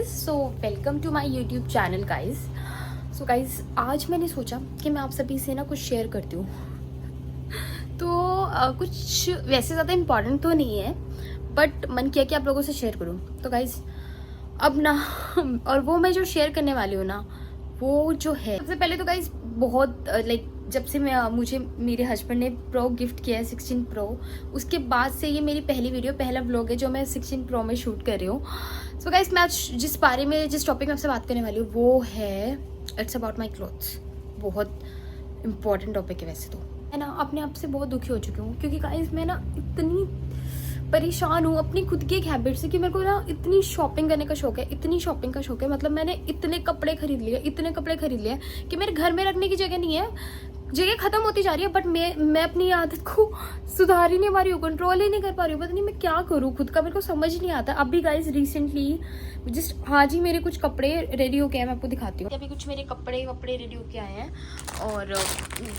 Guys, so welcome to my YouTube channel guys. So guys, आज मैंने सोचा कि मैं आप सभी से ना कुछ शेयर करती हूँ। तो कुछ वैसे ज़्यादा इम्पॉर्टेंट तो नहीं है, बट मन किया कि आप लोगों से शेयर करूँ। तो गाइस अब ना और वो मैं जो शेयर करने वाली हूँ ना, वो जो है, सबसे पहले तो गाइस बहुत जब से मुझे मेरे हस्बैंड ने प्रो गिफ्ट किया है 16 प्रो, उसके बाद से ये मेरी पहला व्लॉग है जो मैं 16 प्रो में शूट कर रही हूँ। सो गाइस, मैं आज जिस टॉपिक में आपसे बात करने वाली हूँ वो है इट्स अबाउट माई क्लोथ्स। बहुत इंपॉर्टेंट टॉपिक है वैसे तो, है ना। अपने आप से बहुत दुखी हो चुकी हूँ क्योंकि गाइस मैं ना इतनी परेशान हूँ अपनी खुद की एक हैबिट से कि मेरे को ना इतनी शॉपिंग करने का शौक है, इतनी शॉपिंग का शौक है। मतलब मैंने इतने कपड़े खरीद लिए कि मेरे घर में रखने की जगह नहीं है, जगह खत्म होती जा रही है। बट मैं अपनी आदत को सुधार ही नहीं पा रही हूँ, कंट्रोल ही नहीं कर पा रही हूँ। पता नहीं मैं क्या करूँ, खुद का मेरे को समझ नहीं आता। अभी गाइस रिसेंटली जस्ट आज ही मेरे कुछ कपड़े रेडी होके आए, मैं आपको दिखाती हूँ। अभी कुछ मेरे कपड़े रेडी होके आए हैं और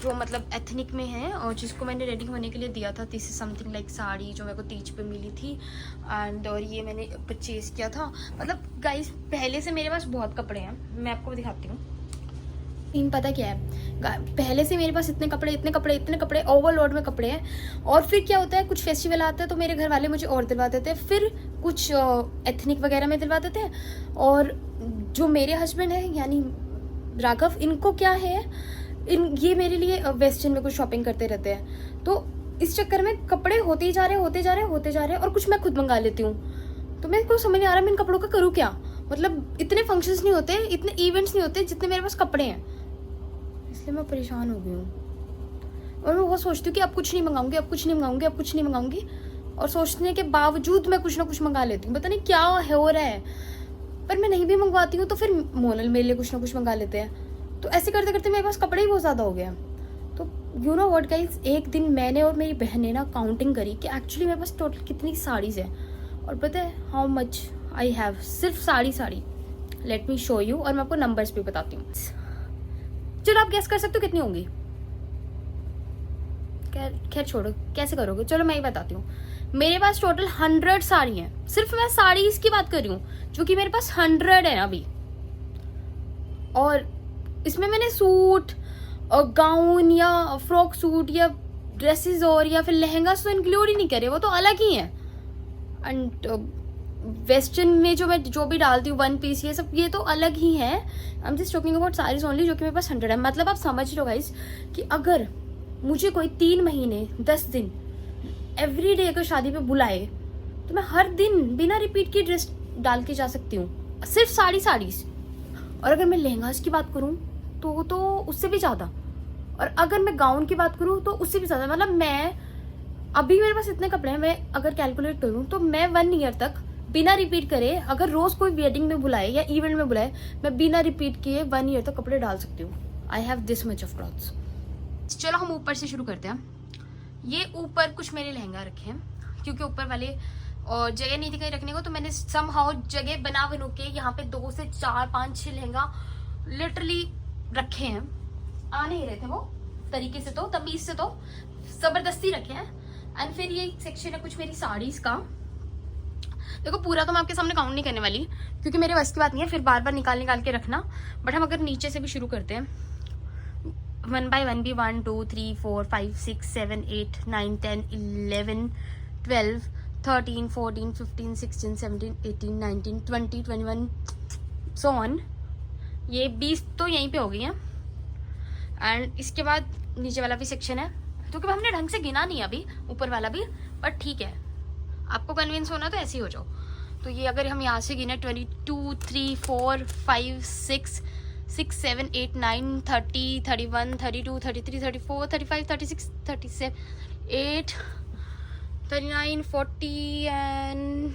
जो मतलब एथनिक में है और जिसको मैंने रेडी होने के लिए दिया था, this is something like sari जो मेरे को तीज पे मिली थी एंड और ये मैंने परचेज किया था। मतलब गाइस पहले से मेरे पास बहुत कपड़े हैं, मैं आपको दिखाती हूँ। पता क्या है, पहले से मेरे पास इतने कपड़े ओवरलोड में कपड़े हैं। और फिर क्या होता है, कुछ फेस्टिवल आता है तो मेरे घर वाले मुझे और दिलवा देते हैं, फिर कुछ एथनिक वगैरह में दिलवा देते हैं। और जो मेरे हस्बैंड हैं यानी राघव, इनको क्या है, ये मेरे लिए वेस्टर्न में कुछ शॉपिंग करते रहते हैं। तो इस चक्कर में कपड़े होते जा रहे और कुछ मैं खुद मंगा लेती हूँ। तो मेरे को समझ नहीं आ रहा मैं इन कपड़ों का करूँ क्या। मतलब इतने फंक्शंस नहीं होते, इतने इवेंट्स नहीं होते जितने मेरे पास कपड़े हैं, इसलिए मैं परेशान हो गई हूँ। और मैं बहुत सोचती हूँ कि अब कुछ नहीं मंगाऊंगी और सोचने के बावजूद मैं कुछ ना कुछ मंगा लेती हूँ। पता नहीं क्या हो रहा है, पर मैं नहीं भी मंगवाती हूँ तो फिर मोनल मेरे लिए कुछ ना कुछ मंगा लेते हैं। तो ऐसे करते करते मेरे पास कपड़े ही बहुत ज़्यादा हो गए। तो यू नो व्हाट गाइस, एक दिन मैंने और मेरी बहन ने ना काउंटिंग करी कि एक्चुअली मेरे पास टोटल कितनी साड़ीज़ है। और पता है हाउ मच आई हैव, सिर्फ sari. Let me show you, और मैं आपको नंबर्स भी बताती हूँ। चलो आप गेस कर सकते हो कितनी होंगी। खैर छोड़ो, कैसे करोगे, चलो मैं ही बताती हूँ। मेरे पास टोटल 100 साड़ी हैं। सिर्फ मैं साड़ीज की बात कर रही हूँ जो कि मेरे पास 100 है अभी। और इसमें मैंने सूट और गाउन या फ्रॉक सूट या ड्रेसेस और या फिर लहंगा तो इंक्लूड ही नहीं करे, वो तो अलग ही है। एंड वेस्टर्न में जो भी डालती हूँ, वन पीस, ये सब ये तो अलग ही है। I am just talking about saris only, जो कि मेरे पास 100 है। मतलब आप समझ लो गाइस कि अगर मुझे कोई 3 महीने 10 दिन एवरी डे अगर शादी पे बुलाए तो मैं हर दिन बिना रिपीट की ड्रेस डाल के जा सकती हूँ, सिर्फ साड़ीज। और अगर मैं लहंगाज की बात करूँ तो उससे भी ज़्यादा। और अगर मैं गाउन की बात करूँ तो उससे भी ज़्यादा। मतलब मैं अभी मेरे पास इतने कपड़े हैं, मैं अगर कैलकुलेट करूँ तो मैं 1 ईयर तक बिना रिपीट करे, अगर रोज कोई वेडिंग में बुलाए या इवेंट में बुलाए, मैं बिना रिपीट किए 1 ईयर तक कपड़े डाल सकती हूँ। I have this much of clothes. चलो हम ऊपर से शुरू करते हैं। ये ऊपर कुछ मेरे लहंगा रखे हैं क्योंकि ऊपर वाले और जगह नहीं थी कहीं रखने को, तो मैंने समहाउ जगह बना के यहाँ पे 2 से 4 5 6 लहंगा लिटरली रखे हैं। आ नहीं रहे थे वो तरीके से, तो तमीज से, तो जबरदस्ती रखे हैं। एंड फिर ये सेक्शन है कुछ मेरी साड़ीज का। देखो पूरा तो मैं आपके सामने काउंट नहीं करने वाली क्योंकि मेरे बस की बात नहीं है, फिर बार बार निकाल के रखना। बट हम अगर नीचे से भी शुरू करते हैं, 1 by 1 भी 1 2 3 4 5 6 7 8 9 10 11 12 13 14 15 16 17 18 19 20 21 सो ऑन। ये 20 तो यहीं पे हो गई है। एंड इसके बाद नीचे वाला भी सेक्शन है, क्योंकि हमने ढंग से गिना नहीं अभी ऊपर वाला भी, बट ठीक है, आपको कन्विंस होना तो ऐसे ही हो जाओ। तो ये अगर हम यहाँ से गिने 22 3 4 5 6 6 7 8 9 30 31 32 33 34 35 36 37 8 39 40 एंड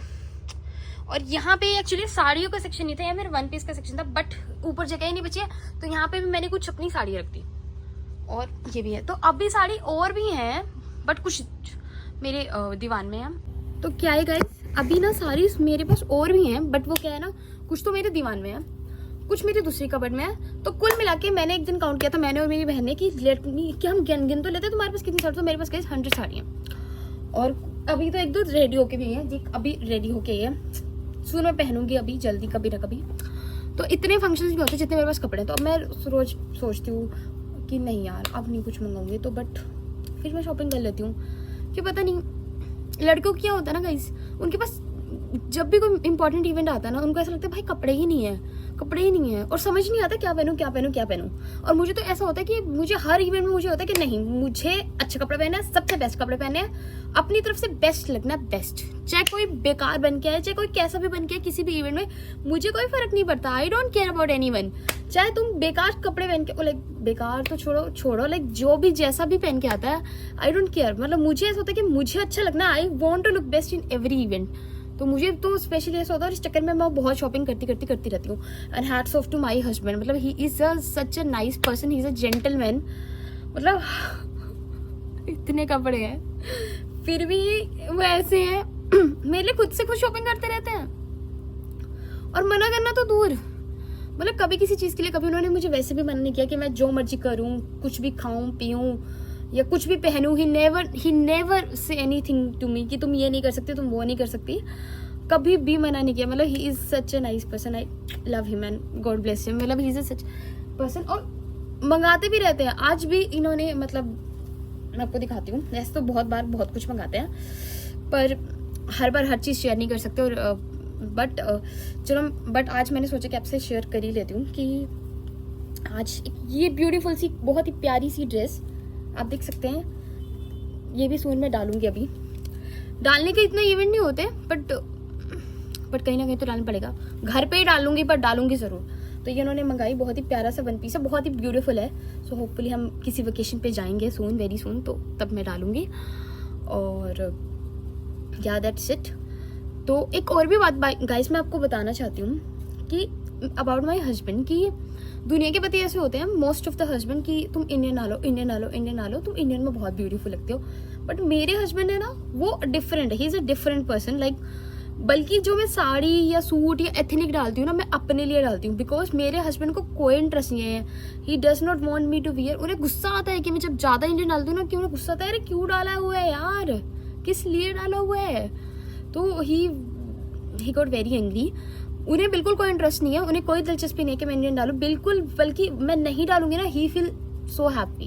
और यहाँ पे एक्चुअली साड़ियों का सेक्शन नहीं था, या मेरा 1 पीस का सेक्शन था, बट ऊपर जगह ही नहीं बची है तो यहाँ पे भी मैंने कुछ अपनी साड़ी रख दी। और ये भी है, तो अब भी साड़ी और भी हैं, बट कुछ मेरे दीवान में है। तो क्या है गाइस, अभी ना सारी मेरे पास और भी हैं, बट वो क्या है ना, कुछ तो मेरे दीवान में है, कुछ मेरी दूसरी कबर्ड में है। तो कुल मिला के मैंने एक दिन काउंट किया था, मैंने और मेरी बहन ने, कि हम गिन तो लेते तुम्हारे पास कितनी साड़ी, तो मेरे पास गाइस 100 साड़ियाँ। और अभी तो 1 2 रेडी होके भी है, अभी रेडी होके है सून मैं पहनूंगी अभी जल्दी कभी ना कभी। तो इतने फंक्शंस नहीं होते जितने मेरे पास कपड़े हैं। तो अब मैं रोज सोचती हूँ कि नहीं यार अब नहीं कुछ मंगाऊंगी, तो बट फिर मैं शॉपिंग कर लेती हूँ। कि पता नहीं लड़कों को क्या होता है ना गाइस, उनके पास जब भी कोई इंपॉर्टेंट इवेंट आता है ना, उनको ऐसा लगता है भाई कपड़े ही नहीं है, कपड़े ही नहीं है, और समझ नहीं आता क्या पहनूं क्या पहनूं क्या पहनूं। और मुझे तो ऐसा होता है कि मुझे हर इवेंट में मुझे होता है कि नहीं, मुझे अच्छे कपड़े पहने हैं, सबसे बेस्ट कपड़े पहने हैं, अपनी तरफ से बेस्ट लगना, बेस्ट। चाहे कोई बेकार बन के आए, चाहे कोई कैसा भी बन के आए, किसी भी इवेंट में मुझे कोई फर्क नहीं पड़ता। I don't care about anyone. चाहे तुम बेकार कपड़े पहन के, लाइक बेकार तो छोड़ो लाइक जो भी जैसा भी पहन के आता है, आई डोंट केयर। मतलब मुझे ऐसा होता है कि मुझे अच्छा लगना, I want to look best in every event. तो मुझे तो स्पेशली ऐसा होता है, और इस चक्कर में मैं बहुत शॉपिंग करती रहती हूँ। And hats off to my husband, मतलब he is such a nice person, he is a gentleman. मतलब इतने कपड़े हैं फिर भी वो ऐसे हैं मेरे लिए खुद से खुद शॉपिंग करते रहते हैं, और मना करना तो दूर। मतलब कभी किसी चीज़ के लिए कभी उन्होंने मुझे वैसे भी मना नहीं किया कि मैं जो मर्जी करूँ, कुछ भी खाऊं पीऊँ या कुछ भी पहनूं। He never say anything to me कि तुम ये नहीं कर सकती, तुम वो नहीं कर सकती, कभी भी मना नहीं किया। मतलब he is such a nice person, I love him and God bless him. मतलब he is a such person, और मंगाते भी रहते हैं। आज भी इन्होंने, मतलब मैं आपको दिखाती हूँ, ऐसे तो बहुत बार बहुत कुछ मंगाते हैं, पर हर बार हर चीज़ शेयर नहीं कर सकते। और बट आज मैंने सोचा कि आपसे शेयर कर ही लेती हूँ कि आज ये ब्यूटीफुल सी बहुत ही प्यारी सी ड्रेस आप देख सकते हैं, ये भी सून में डालूंगी। अभी डालने के इतने इवेंट नहीं होते, बट कहीं ना कहीं तो डालना पड़ेगा। घर पे ही डालूंगी, पर डालूंगी ज़रूर। तो ये उन्होंने मंगाई, बहुत ही प्यारा सा वन पीस है, बहुत ही ब्यूटीफुल है। सो होपफुली हम किसी वेकेशन पे जाएंगे सून, वेरी सून, तो तब मैं डालूंगी। और या दैट्स इट। तो एक और भी बात गाइस मैं आपको बताना चाहती हूँ कि अबाउट माई हस्बैंड, कि दुनिया के पति ऐसे होते हैं मोस्ट ऑफ द हस्बैंड कि तुम इंडियन आ लो, तुम इंडियन में बहुत ब्यूटीफुल लगते हो। बट मेरे हस्बैंड है ना, वो डिफरेंट है, he is a different person. Like बल्कि जो मैं साड़ी या सूट या एथनिक डालती हूँ ना, मैं अपने लिए डालती हूँ, बिकॉज मेरे हस्बैंड को कोई इंटरेस्ट नहीं है। He does not want me to wear. उन्हें गुस्सा आता है कि मैं जब ज़्यादा इंडियन डालती हूँ ना, कि उन्हें गुस्सा आता है, अरे क्यों डाला हुआ है यार, किस लिए डाला हुआ है। तो ही गॉट वेरी एंग्री। उन्हें बिल्कुल कोई इंटरेस्ट नहीं है, उन्हें कोई दिलचस्पी नहीं है कि मैं इंडियन डालूं, बिल्कुल। बल्कि मैं नहीं डालूंगी ना, ही फील सो हैप्पी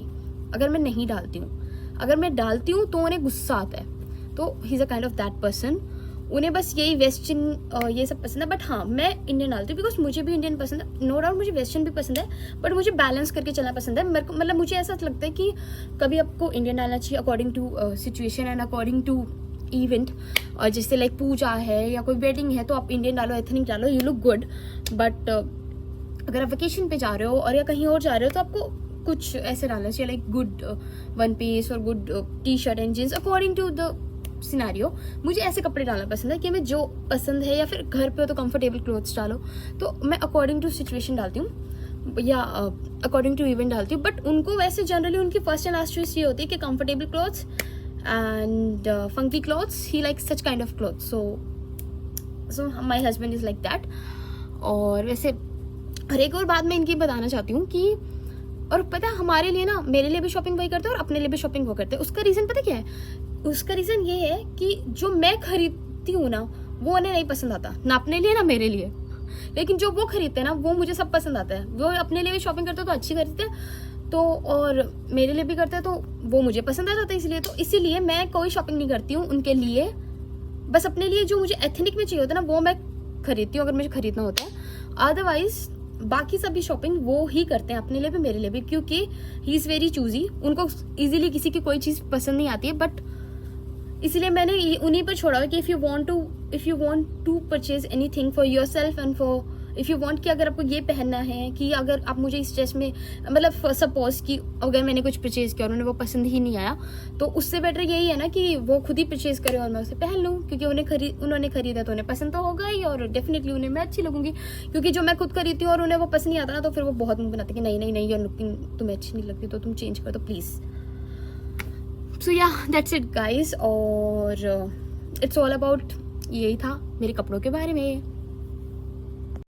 अगर मैं नहीं डालती हूँ। अगर मैं डालती हूँ तो उन्हें गुस्सा आता है। तो he is a kind of that person. उन्हें बस यही वेस्टर्न ये सब पसंद है। बट हाँ, मैं इंडियन डालती हूँ बिकॉज मुझे भी इंडियन पसंद है, नो डाउट मुझे वेस्टर्न भी पसंद है, बट मुझे बैलेंस करके चलना पसंद है। मेरे को मतलब मुझे ऐसा लगता है कि कभी आपको इंडियन डालना चाहिए according to situation and according to event. और जैसे लाइक पूजा है या कोई वेडिंग है तो आप इंडियन डालो, एथनिक डालो, यू लुक गुड। बट अगर आप वेकेशन पे जा रहे हो और या कहीं और जा रहे हो तो आपको कुछ ऐसे डालना चाहिए, लाइक गुड वन पीस और good T shirt and jeans according to the scenario. मुझे ऐसे कपड़े डालना पसंद है कि मैं जो पसंद है, या फिर घर पे हो तो कंफर्टेबल क्लोथ्स डालो। तो मैं अकॉर्डिंग टू सिचुएशन डालती हूँ या अकॉर्डिंग टू इवेंट डालती हूँ। बट उनको वैसे जनरली उनकी फर्स्ट एंड लास्ट चॉइस ये होती है कि comfortable clothes and funky clothes. He likes such kind of clothes, so my husband is like that. और वैसे हर एक और बात मैं इनकी बताना चाहती हूँ कि, और पता है हमारे लिए ना, मेरे लिए भी शॉपिंग वही करते हैं और अपने लिए भी शॉपिंग वो करते हैं। उसका रीज़न पता क्या है? उसका रीज़न ये है कि जो मैं खरीदती हूँ ना, वो उन्हें नहीं पसंद आता, ना अपने लिए ना मेरे लिए। लेकिन जो वो खरीदते हैं ना, वो मुझे सब पसंद आता है। वो अपने लिए भी शॉपिंग करते हैं तो अच्छी खरीदते हैं, तो और मेरे लिए भी करते हैं तो वो मुझे पसंद आ जाता है। इसलिए इसीलिए मैं कोई शॉपिंग नहीं करती हूँ उनके लिए, बस अपने लिए जो मुझे एथनिक में चाहिए होता है ना, वो मैं खरीदती हूँ अगर मुझे खरीदना होता है। अदरवाइज बाकी सभी शॉपिंग वो ही करते हैं, अपने लिए भी मेरे लिए भी, क्योंकि ही इज़ वेरी चूजी। उनको इजीली किसी की कोई चीज़ पसंद नहीं आती है। बट इसलिए मैंने उन्हीं पर छोड़ा है कि if you want to purchase anything for yourself and for if you want कि अगर आपको ये पहनना है, कि अगर आप मुझे इस ड्रेस में, मतलब सपोज कि अगर मैंने कुछ परचेज़ किया और उन्हें वो पसंद ही नहीं आया, तो उससे बेटर यही है ना कि वो खुद ही परचेज़ करें और मैं उसे पहन लूँ। क्योंकि उन्होंने खरीदा तो उन्हें पसंद तो होगा ही, और डेफिनेटली उन्हें मैं अच्छी लगूंगी। क्योंकि जो मैं खुद खरीदती हूँ और उन्हें वो पसंद नहीं आता ना, तो फिर वो बहुत मुँह बनाते कि नहीं योर लुकिंग तुम्हें अच्छी नहीं लगती, तो तुम चेंज कर दो प्लीज़। सो या दैट्स इट गाइज। और इट्स ऑल अबाउट, यही था मेरे कपड़ों के बारे में।